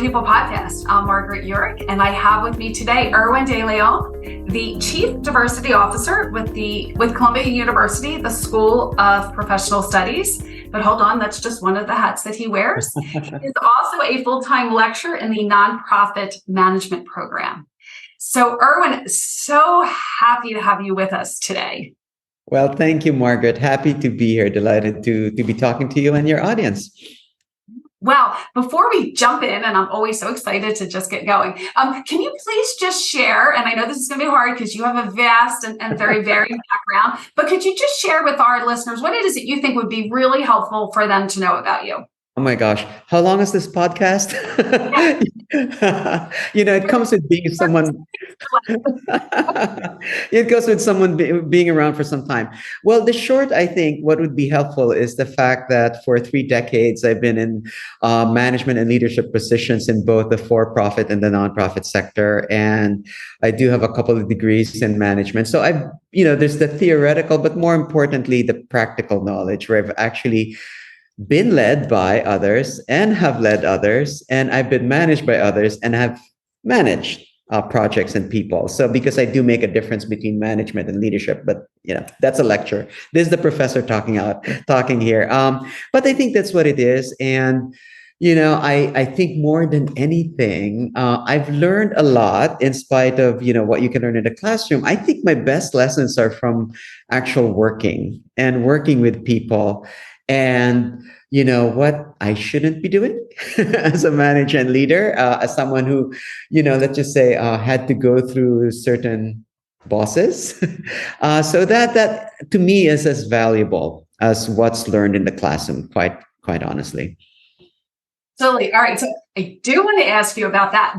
People podcast. I'm Margaret Uhrich, and I have with me today Erwin de Leon, the Chief Diversity Officer with Columbia University, the School of Professional Studies. But hold on, that's just one of the hats that he wears. He is also a full-time lecturer in the Nonprofit Management Program. So Erwin, so happy to have you with us today. Well, thank you, Margaret. Happy to be here. Delighted to be talking to you and your audience. Well, before we jump in, and I'm always so excited to just get going, can you please just share, and I know this is going to be hard because you have a vast and very varied background, but could you just share with our listeners what it is that you think would be really helpful for them to know about you? Oh my gosh. How long is this podcast? It comes with being someone. It goes with someone being around for some time. Well, the short, I think what would be helpful is the fact that for 3 decades, I've been in management and leadership positions in both the for-profit and the nonprofit sector. And I do have a couple of degrees in management. So there's the theoretical, but more importantly, the practical knowledge where I've actually been led by others and have led others, and I've been managed by others and have managed projects and people. So because I do make a difference between management and leadership, but that's a lecture. This is the professor talking here. But I think that's what it is. And I think more than anything, I've learned a lot in spite of what you can learn in the classroom. I think my best lessons are from actual working with people. And what I shouldn't be doing as a manager and leader, as someone who, let's just say, had to go through certain bosses. So that to me is as valuable as what's learned in the classroom, quite honestly. Totally. All right. So I do want to ask you about that.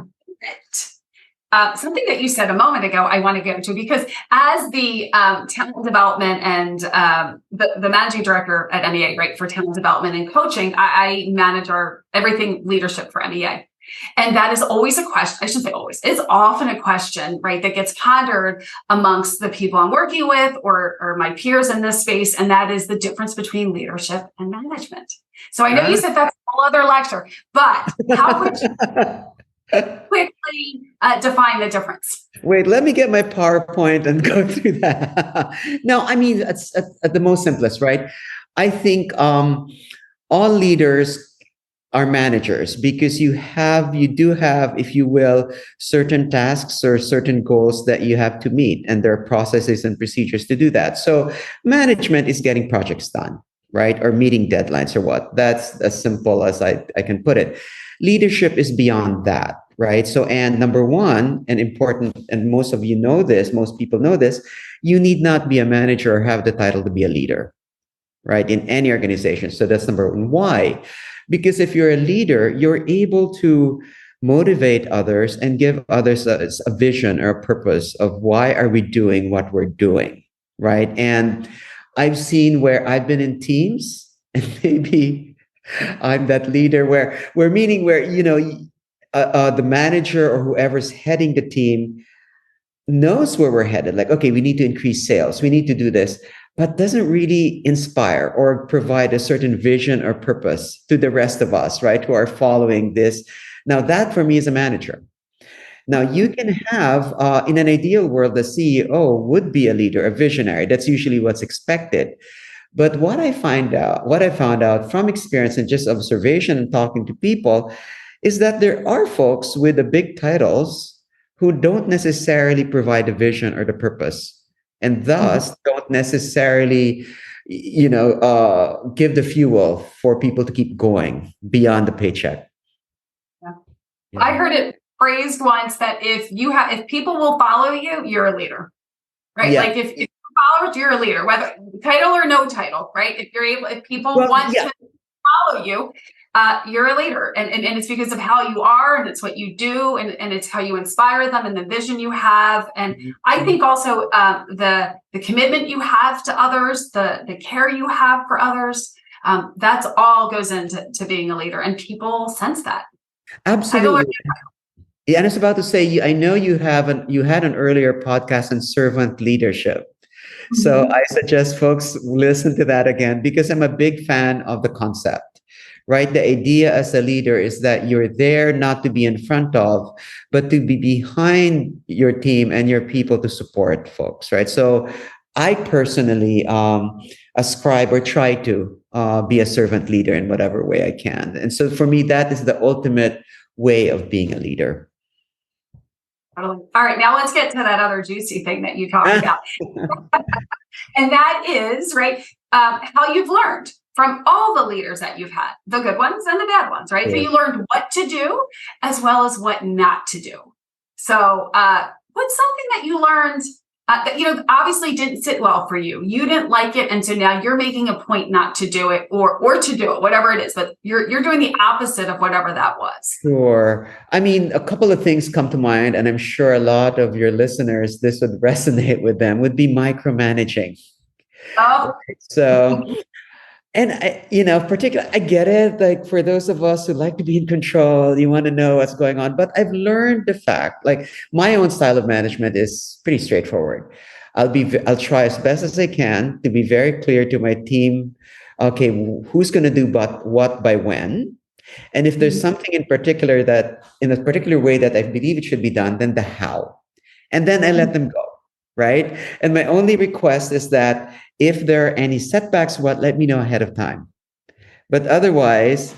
Something that you said a moment ago, I want to get into, because as the talent development and the managing director at MEA, right, for talent development and coaching, I manage everything leadership for MEA. And that is always a question. I shouldn't say always. It's often a question, right, that gets pondered amongst the people I'm working with or my peers in this space. And that is the difference between leadership and management. So I know you said that's a whole other lecture, but how would you quickly define the difference? Wait, let me get my PowerPoint and go through that. No, I mean, it's at the most simplest, right? I think all leaders are managers because you do have, if you will, certain tasks or certain goals that you have to meet, and there are processes and procedures to do that. So management is getting projects done, right? Or meeting deadlines or what. That's as simple as I can put it. Leadership is beyond that, right? So, and number one, and important, and most of you know this, most people know this, you need not be a manager or have the title to be a leader, right? In any organization. So that's number one. Why? Because if you're a leader, you're able to motivate others and give others a vision or a purpose of why are we doing what we're doing, right? And I've seen where I've been in teams, and maybe I'm that leader where the manager or whoever's heading the team knows where we're headed. Like, okay, we need to increase sales. We need to do this, but doesn't really inspire or provide a certain vision or purpose to the rest of us, right? Who are following this. Now that for me is a manager. Now you can have, in an ideal world, the CEO would be a leader, a visionary. That's usually what's expected. But what I found out from experience and just observation and talking to people is that there are folks with the big titles who don't necessarily provide the vision or the purpose, and thus don't necessarily, give the fuel for people to keep going beyond the paycheck. Yeah. I heard it phrased once that if people will follow you, you're a leader, right? Yeah. Like if followers, you're a leader, whether title or no title, right? If people want to follow you, you're a leader. And it's because of how you are, and it's what you do, and it's how you inspire them and the vision you have. And I think also the commitment you have to others, the care you have for others, that's all goes into being a leader, and people sense that. Absolutely. Yeah, and I was about to say, I know you had an earlier podcast on servant leadership. So I suggest folks listen to that again, because I'm a big fan of the concept, right? The idea as a leader is that you're there not to be in front of, but to be behind your team and your people to support folks, right? So I personally ascribe or try to be a servant leader in whatever way I can. And so for me, that is the ultimate way of being a leader. All right, now let's get to that other juicy thing that you talked about. And that is, right, how you've learned from all the leaders that you've had, the good ones and the bad ones, right? Yeah. So you learned what to do as well as what not to do. So what's something that you learned that, obviously didn't sit well for you? You didn't like it, and so now you're making a point not to do it or to do it, whatever it is, but you're doing the opposite of whatever that was. Sure. I mean, a couple of things come to mind, and I'm sure a lot of your listeners, this would resonate with them, would be micromanaging. Oh. So, and particularly, I get it. Like for those of us who like to be in control, you want to know what's going on. But I've learned the fact, like my own style of management is pretty straightforward. I'll try as best as I can to be very clear to my team. Okay, who's going to do what by when? And if there's something in particular that in a particular way that I believe it should be done, then the how. And then I let them go, right? And my only request is that if there are any setbacks, let me know ahead of time. But otherwise,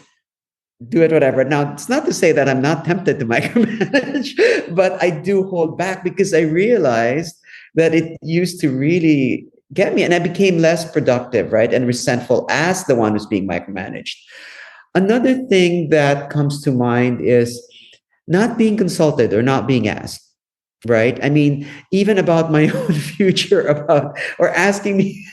do it whatever. Now, it's not to say that I'm not tempted to micromanage, but I do hold back because I realized that it used to really get me, and I became less productive, right? And resentful as the one who's being micromanaged. Another thing that comes to mind is not being consulted or not being asked, right? I mean, even about my own future, or asking me,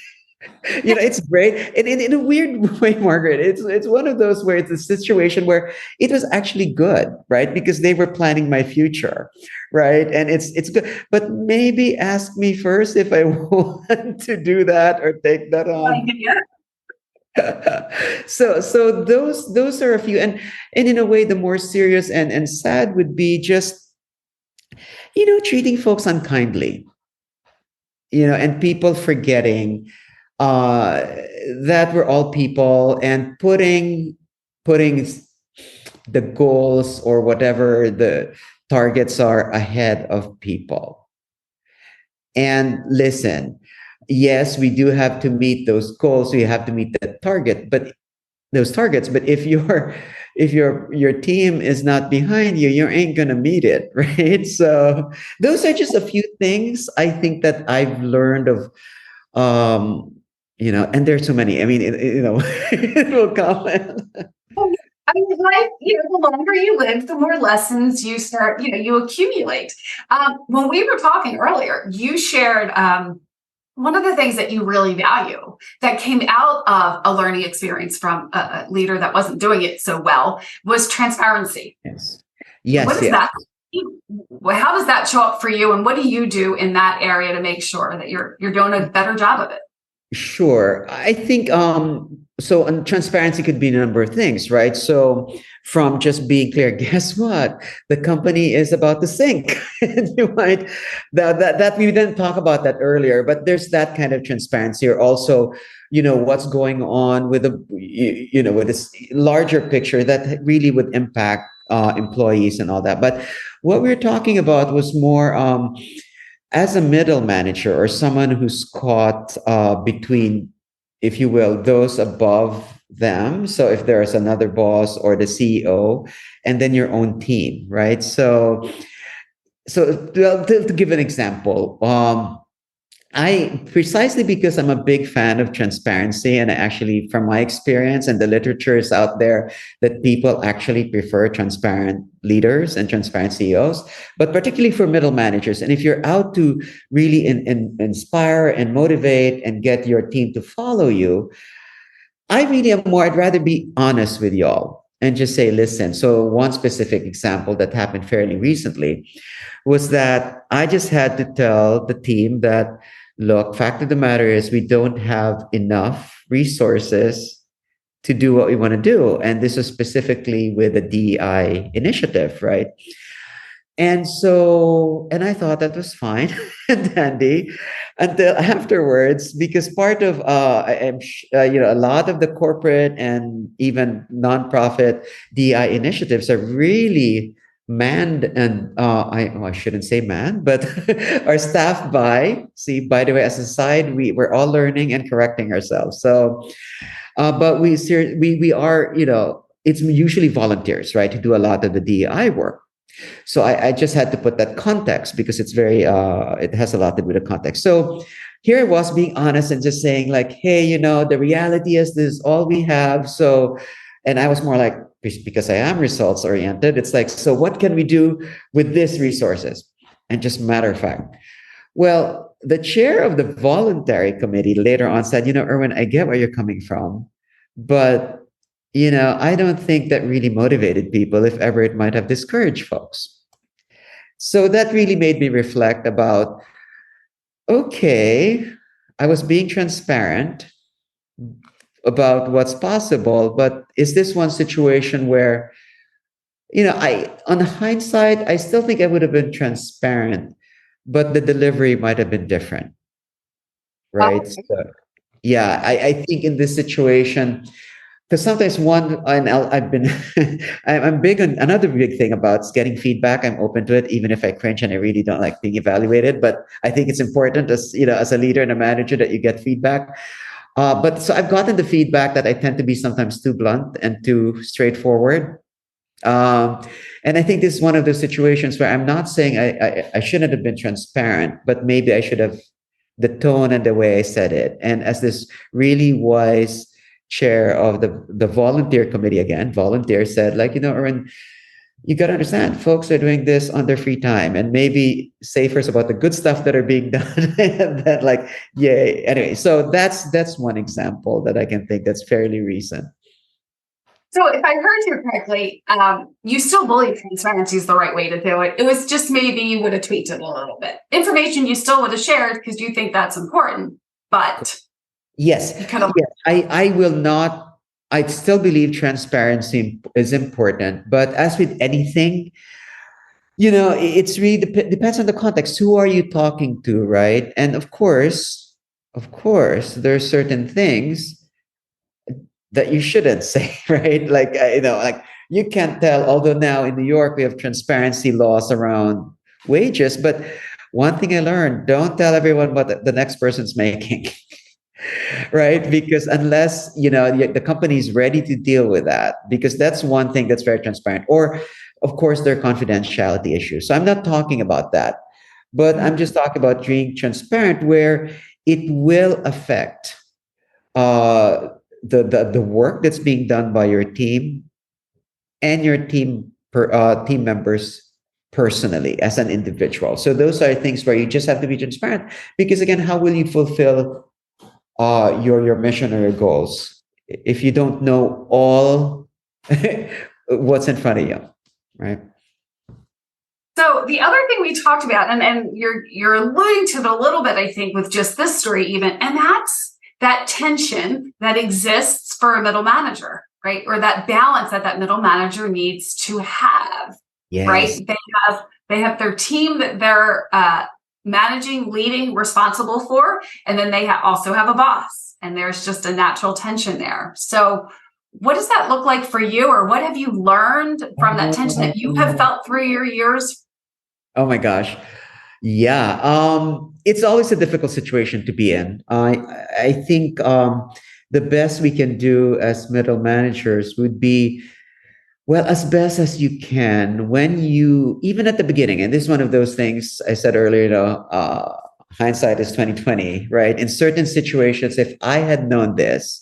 it's great. And in a weird way, Margaret, it's one of those where it's a situation where it was actually good, right? Because they were planning my future, right? And it's good. But maybe ask me first if I want to do that or take that on. So those are a few, and in a way the more serious and sad would be just treating folks unkindly, and people forgetting that we're all people, and putting the goals or whatever the targets are ahead of people. And listen, yes, we do have to meet those goals. We have to meet that target, but those targets. But if your team is not behind you, you ain't gonna meet it, right? So those are just a few things I think that I've learned of, and there's so many. I mean, it will come. I mean, life, the longer you live, the more lessons you start, you accumulate. When we were talking earlier, you shared one of the things that you really value that came out of a learning experience from a leader that wasn't doing it so well was transparency. Yes. What is that? How does that show up for you? And what do you do in that area to make sure that you're doing a better job of it? Sure. I think so and transparency could be a number of things, right? So from just being clear, guess what? The company is about to sink. You might that we didn't talk about that earlier, but there's that kind of transparency, or also, what's going on with with this larger picture that really would impact employees and all that. But what we're talking about was more as a middle manager or someone who's caught between, if you will, those above them. So if there's another boss or the CEO, and then your own team, right? So to give an example, I precisely because I'm a big fan of transparency, and actually, from my experience and the literature is out there that people actually prefer transparent leaders and transparent CEOs, but particularly for middle managers. And if you're out to really inspire and motivate and get your team to follow you, I'd rather be honest with y'all and just say, listen. So one specific example that happened fairly recently was that I just had to tell the team that, look, fact of the matter is we don't have enough resources to do what we want to do. And this is specifically with the DEI initiative, right? And I thought that was fine and dandy until afterwards, because part of a lot of the corporate and even nonprofit DI initiatives are really manned and I shouldn't say manned, but are staffed by. See, by the way, as a side, we're all learning and correcting ourselves. So, but we are, it's usually volunteers, right, who do a lot of the DEI work. So I just had to put that context because it's very it has a lot to do with the context. So here I was being honest and just saying like, hey, the reality is this is all we have. So, and I was more like, because I am results oriented, it's like, so what can we do with these resources? And just matter of fact, well, the chair of the voluntary committee later on said, Erwin, I get where you're coming from, but I don't think that really motivated people. If ever, it might have discouraged folks. So that really made me reflect about, okay, I was being transparent about what's possible, but is this one situation where, on hindsight, I still think I would have been transparent, but the delivery might have been different, right? So, yeah, I think in this situation, because sometimes I've been, I'm big on another big thing about getting feedback. I'm open to it, even if I cringe and I really don't like being evaluated. But I think it's important as a leader and a manager that you get feedback. But so I've gotten the feedback that I tend to be sometimes too blunt and too straightforward. Um, and I think this is one of those situations where I'm not saying I shouldn't have been transparent, but maybe I should have the tone and the way I said it. And as this really wise chair of the volunteer committee, again, volunteer said, like, Erwin, you got to understand, folks are doing this on their free time, and maybe say first about the good stuff that are being done, and then like, yay. Anyway, so that's one example that I can think that's fairly recent. So if I heard you correctly, you still believe transparency is the right way to do it. It was just maybe you would have tweaked it a little bit. Information you still would have shared because you think that's important, but yes, I will not. I still believe transparency is important, but as with anything, it's really depends on the context. Who are you talking to, right? And of course, there are certain things that you shouldn't say, right? Like, like you can't tell, although now in New York, we have transparency laws around wages. But one thing I learned, don't tell everyone what the next person's making, right? Because unless, the company is ready to deal with that, because that's one thing that's very transparent. Or, of course, there are confidentiality issues. So I'm not talking about that, but I'm just talking about being transparent where it will affect the work that's being done by your team and your team members personally as an individual. So those are things where you just have to be transparent, because again, how will you fulfill your mission or your goals if you don't know all what's in front of you, right? So the other thing we talked about, and you're alluding to it a little bit, I think, with just this story even, and that's that tension that exists for a middle manager, right? Or that balance that middle manager needs to have, yes. Right? They have their team that they're managing, leading, responsible for, and then they also have a boss, and there's just a natural tension there. So what does that look like for you, or what have you learned from that tension that you have felt through your years? Oh my gosh. Yeah. It's always a difficult situation to be in. I think the best we can do as middle managers would be, well, as best as you can when you, even at the beginning, and this is one of those things I said earlier, hindsight is 2020, right? In certain situations, if I had known this,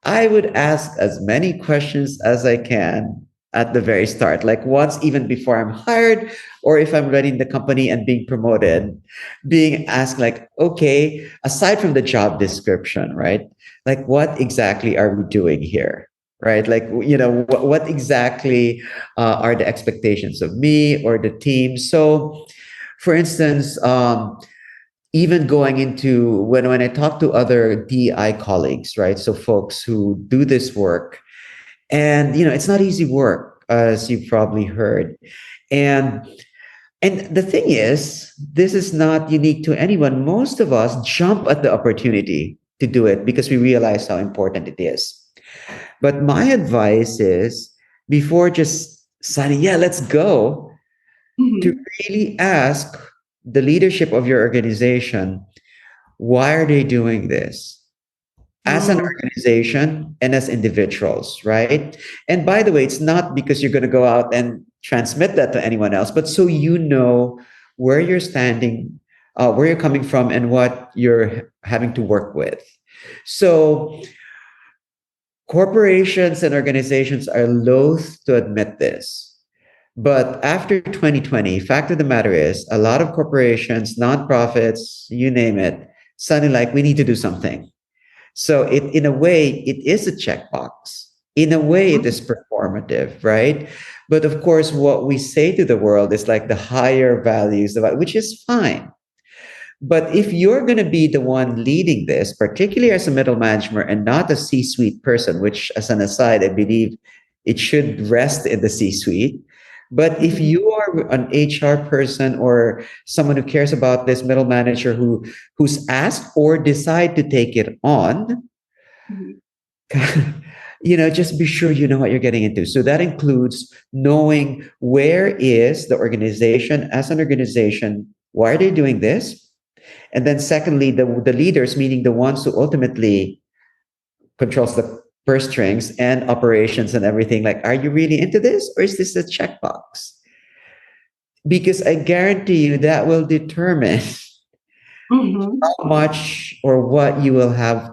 I would ask as many questions as I can at the very start, like once even before I'm hired, or if I'm running the company and being promoted, being asked like, okay, aside from the job description, right? Like, what exactly are we doing here? Right? Like, what exactly are the expectations of me or the team? So, for instance, even going into when I talk to other DI colleagues, right? So folks who do this work, and it's not easy work, as you've probably heard. And And the thing is, this is not unique to anyone. Most of us jump at the opportunity to do it because we realize how important it is. But my advice is before just signing, yeah, let's go, to Mhm. really ask the leadership of your organization, why are they doing this? As an Mm. organization and as individuals, right? And by the way, it's not because you're going to go out and transmit that to anyone else, but so you know where you're standing, where you're coming from, and what you're having to work with. So corporations and organizations are loath to admit this. But after 2020, fact of the matter is, a lot of corporations, nonprofits, you name it, suddenly like, we need to do something. So in a way, it is a checkbox. In a way, it is performative, right? But of course, what we say to the world is like the higher values, which is fine. But if you're going to be the one leading this, particularly as a middle management and not a C-suite person, which as an aside, I believe it should rest in the C-suite. But if you are an HR person or someone who cares about this middle manager who's asked or decide to take it on, Mhm. just be sure you know what you're getting into. So that includes knowing where is the organization as an organization, why are they doing this? And then secondly, the leaders, meaning the ones who ultimately controls the purse strings and operations and everything, like, are you really into this or is this a checkbox? Because I guarantee you that will determine Mhm. how much or what you will have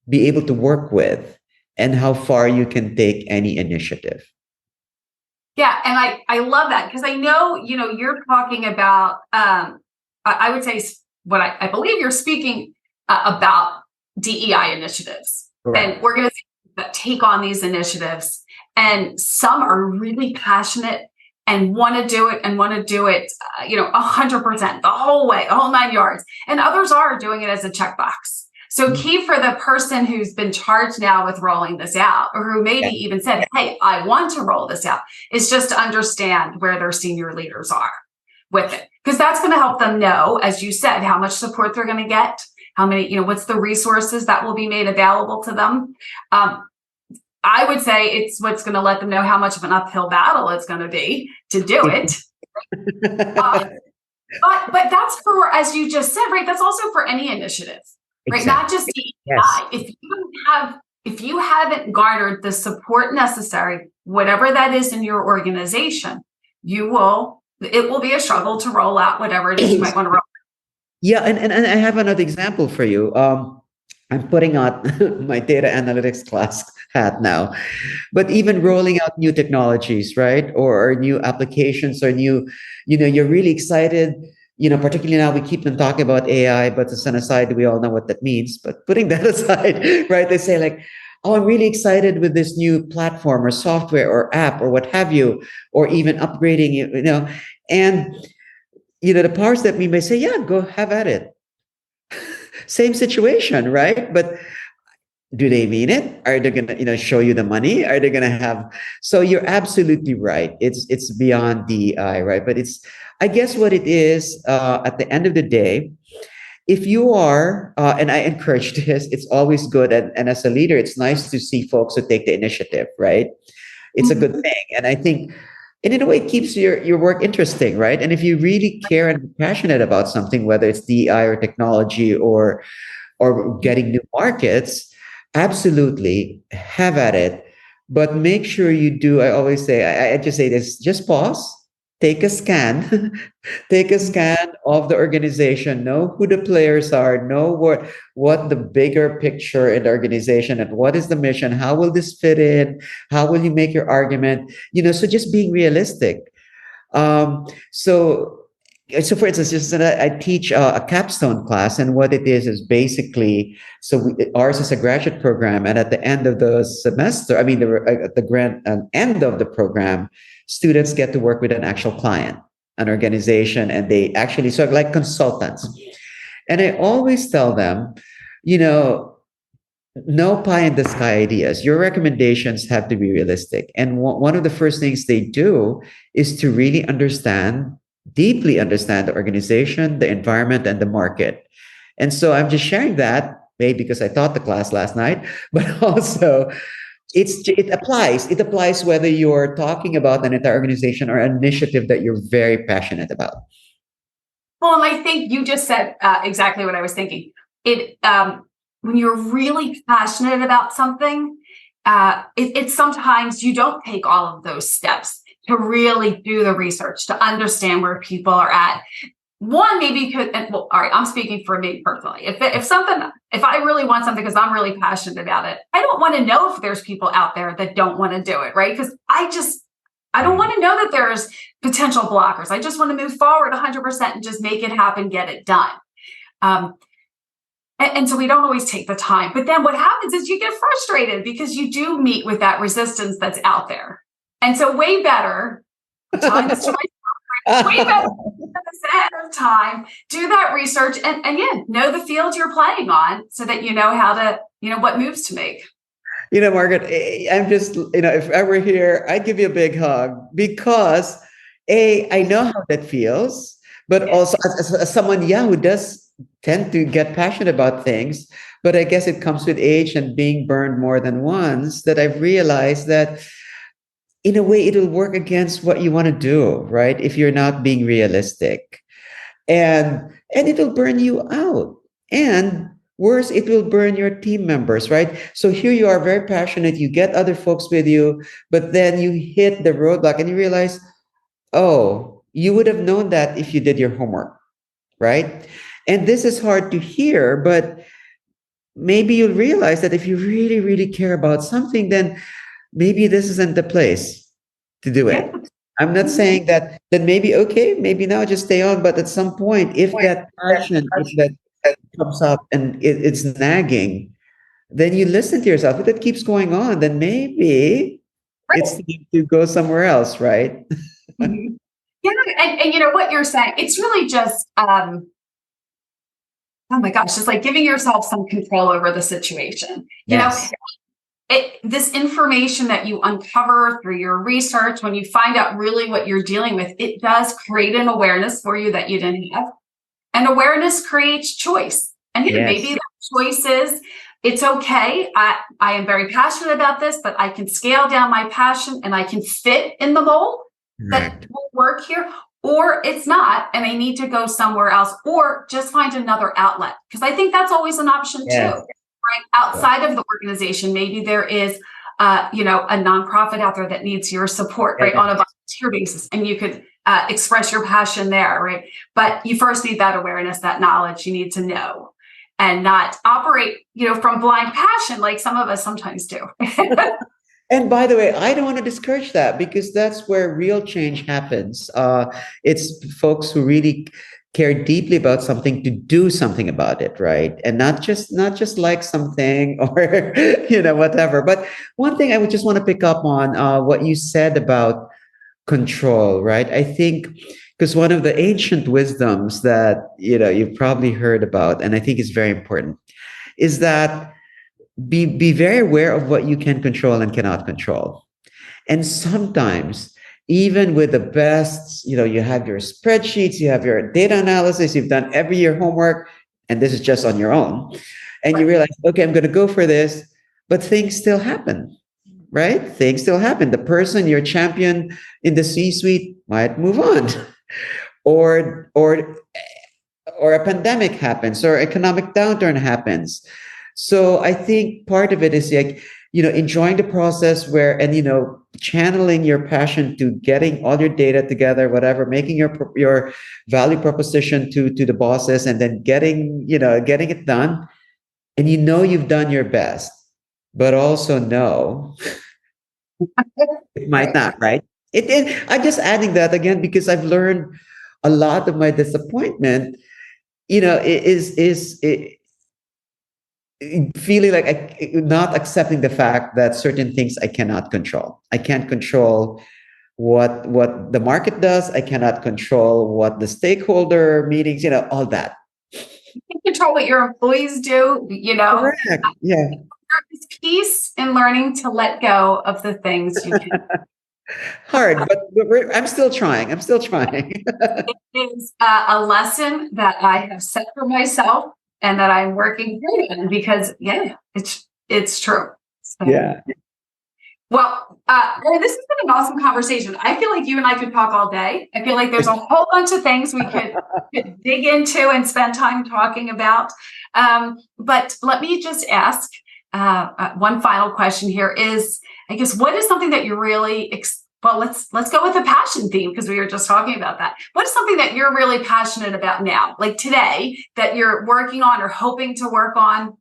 be able to work with and how far you can take any initiative. Yeah, and I love that because I know, you're talking about, I would say what I believe you're speaking about DEI initiatives and Correct. organizations that take on these initiatives. And some are really passionate and want to do it 100%, the whole way, the whole 9 yards. And others are doing it as a checkbox. So key for the person who's been charged now with rolling this out, or who maybe Yeah. even said, hey, I want to roll this out, is just to understand where their senior leaders are with it. Because that's going to help them know, as you said, how much support they're going to get, how many, what's the resources that will be made available to them. I would say it's what's going to let them know how much of an uphill battle it's going to be to do it. But that's for, as you just said, right? That's also for any initiative, right? Not Exactly. just Yes. DEI. If you haven't garnered the support necessary, whatever that is in your organization, it will be a struggle to roll out whatever it is you might want to roll. Yeah, and I have another example for you. I'm putting out my data analytics class hat now, but even rolling out new technologies, right? Or new applications or you're really excited. Particularly now we keep on talking about AI, but as an aside, we all know what that means. But putting that aside, right? They say like, oh, I'm really excited with this new platform or software or app or what have you, or even upgrading and the powers that be may say, yeah, go have at it. Same situation, right? But do they mean it? Are they gonna, show you the money? Are they gonna have? So you're absolutely right. It's beyond DEI, right? But I guess what it is at the end of the day, if you are, and I encourage this, it's always good, and as a leader, it's nice to see folks who take the initiative, right? It's a good Mhm. thing, and I think, and in a way, it keeps your work interesting, right? And if you really care and are passionate about something, whether it's DEI or technology or getting new markets, absolutely have at it. But make sure you do. I always say, I just say this: just pause, take a scan, take a scan of the organization, know who the players are, know what the bigger picture in the organization and what is the mission, how will this fit in, how will you make your argument, so just being realistic. um, so so for instance, just I teach a capstone class, and what it is basically, ours is a graduate program, and at the end of the semester, I mean at the grand end of the program, students get to work with an actual client, an organization, and they actually sort of like consultants. And I always tell them, you know, no pie in the sky ideas. Your recommendations have to be realistic. And one of the first things they do is to really understand deeply understand the organization, the environment, and the market. And so I'm just sharing that, maybe because I taught the class last night, but also it applies. It applies whether you're talking about an entire organization or an initiative that you're very passionate about. Well, and I think you just said exactly what I was thinking. It when you're really passionate about something, it's sometimes you don't take all of those steps to really do the research to understand where people are at. One, maybe you could, well, all right, I'm speaking for me personally. If I really want something because I'm really passionate about it, I don't want to know if there's people out there that don't want to do it, right? Because I don't want to know that there's potential blockers. I just want to move forward 100% and just make it happen, get it done. And so we don't always take the time. But then what happens is you get frustrated because you do meet with that resistance that's out there. And so way better, I'm telling this to myself, way better ahead of time, do that research and yeah, know the field you're playing on so that you know how to, what moves to make. Margaret, I'm just, if I were here, I'd give you a big hug because I know how that feels, but also as someone, who does tend to get passionate about things, but I guess it comes with age and being burned more than once that I've realized that in a way it'll work against what you want to do, right? If you're not being realistic, and it'll burn you out, and worse, it will burn your team members, right? So here you are, very passionate, you get other folks with you, but then you hit the roadblock and you realize, oh, you would have known that if you did your homework, right? And this is hard to hear, but maybe you'll realize that if you really, really care about something, then maybe this isn't the place to do it. I'm not saying that maybe, okay, maybe now just stay on, but at some point, if that passion, if that comes up and it's nagging, then you listen to yourself. If that keeps going on, then maybe it's time to go somewhere else, right? Mm-hmm. Yeah, and what you're saying, it's really just, oh my gosh, it's like giving yourself some control over the situation. Yes. This information that you uncover through your research, when you find out really what you're dealing with, it does create an awareness for you that you didn't have. And awareness creates choice. And maybe that choice is, it's okay. I am very passionate about this, but I can scale down my passion and I can fit in the mold that will work here. Or it's not, and I need to go somewhere else, or just find another outlet. Because I think that's always an option too. Right? Outside of the organization, maybe there is, a nonprofit out there that needs your support, right, on a volunteer basis, and you could express your passion there, right? But you first need that awareness, that knowledge. You need to know, and not operate, from blind passion like some of us sometimes do. And by the way, I don't want to discourage that because that's where real change happens. It's folks who really care deeply about something to do something about it, right? And not just like something or whatever. But one thing I would just want to pick up on what you said about control, right? I think because one of the ancient wisdoms that you've probably heard about, and I think is very important, is that be very aware of what you can control and cannot control. And sometimes even with the best, you have your spreadsheets, you have your data analysis, you've done every year homework, and this is just on your own. And you realize, okay, I'm going to go for this, but things still happen, right? Things still happen. The person, your champion in the C-suite might move on, or a pandemic happens, or economic downturn happens. So I think part of it is like, enjoying the process and channeling your passion to getting all your data together, whatever, making your value proposition to the bosses, and then getting it done. And you've done your best, but also know it might not, right? I'm just adding that again because I've learned a lot of my disappointment, is feeling like not accepting the fact that certain things I cannot control. I can't control what the market does. I cannot control what the stakeholder meetings, all that. You can control what your employees do, Correct. Yeah. There's peace in learning to let go of the things you can. Hard, but I'm still trying. I'm still trying. It is a lesson that I have set for myself and that I'm working through on because, yeah, it's true. So, Yeah. well, this has been an awesome conversation. I feel like you and I could talk all day. I feel like there's a whole bunch of things we could dig into and spend time talking about. But let me just ask one final question here is, I guess, what is something that you're really well, let's go with the passion theme because we were just talking about that. What is something that you're really passionate about now, like today, that you're working on or hoping to work on,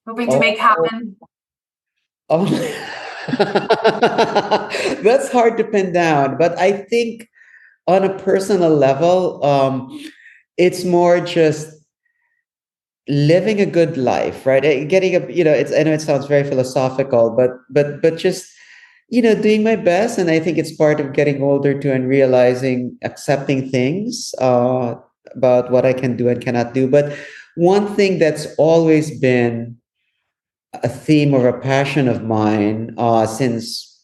hoping to make happen? Oh, that's hard to pin down. But I think on a personal level, it's more just living a good life, right? Getting a, I know it sounds very philosophical, but just, doing my best. And I think it's part of getting older too and realizing, accepting things about what I can do and cannot do. But one thing that's always been a theme or a passion of mine since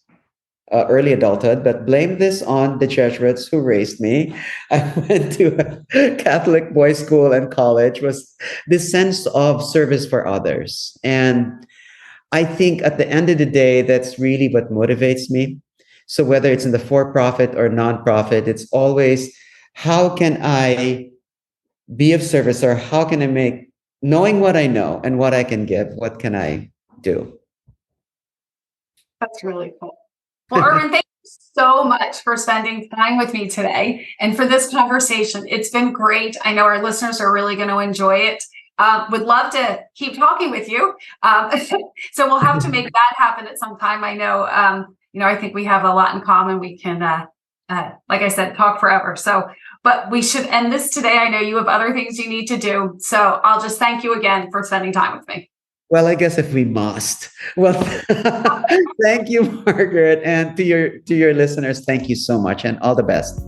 early adulthood, but blame this on the Jesuits who raised me. I went to a Catholic boys' school and college, was this sense of service for others. And I think at the end of the day, that's really what motivates me. So whether it's in the for-profit or nonprofit, it's always how can I be of service, or how can I make, knowing what I know and what I can give, what can I do? That's really cool. Well, Erwin, thank you so much for spending time with me today and for this conversation. It's been great. I know our listeners are really going to enjoy it. Would love to keep talking with you. So we'll have to make that happen at some time. I know, I think we have a lot in common. We can, like I said, talk forever. So, but we should end this today. I know you have other things you need to do. So I'll just thank you again for spending time with me. Well, I guess if we must. Well, thank you, Margaret. And to your listeners, thank you so much and all the best.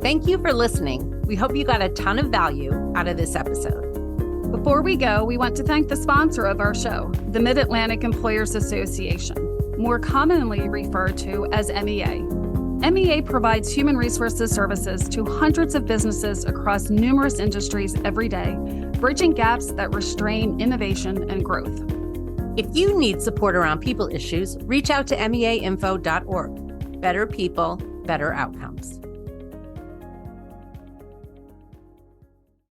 Thank you for listening. We hope you got a ton of value out of this episode. Before we go, we want to thank the sponsor of our show, the Mid-Atlantic Employers Association, more commonly referred to as MEA. MEA provides human resources services to hundreds of businesses across numerous industries every day, bridging gaps that restrain innovation and growth. If you need support around people issues, reach out to meainfo.org. Better people, better outcomes.